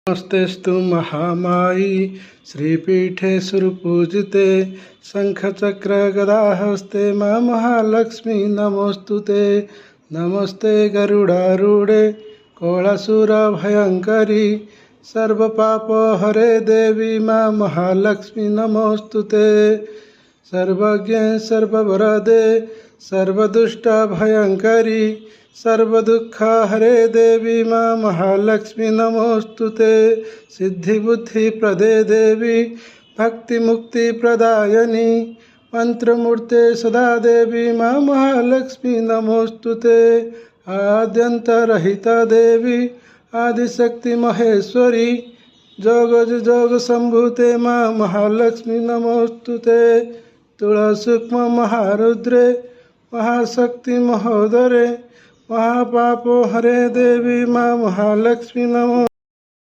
नमस्तेस्तु महामायी श्रीपीठे सुरपूजिते शंखचक्रगदाहस्ते मां महालक्ष्मी नमोस्तुते। नमस्ते गरुडारूढे कोलासुरभयंकरी सर्वपापहरे देवी मां महालक्ष्मी नमोस्तुते। सर्वज्ञे सर्ववरदे सर्वदुष्टभयंकरी सर्वदुःखहरे देवी मां महालक्ष्मी नमोस्तुते। सिद्धिबुद्धिप्रदे देवी भक्तिमुक्तिप्रदायिनी मंत्रमूर्ते सदा देवी मां महालक्ष्मी नमोस्तुते। आद्यन्तरहिता देवी आदिशक्ति महेश्वरी जोग संभूते मां महालक्ष्मी नमोस्तुते। तुलसूक्ष्म महारुद्रे महाशक्ति महोदरे महापापो हरे देवी मां महालक्ष्मी नमो।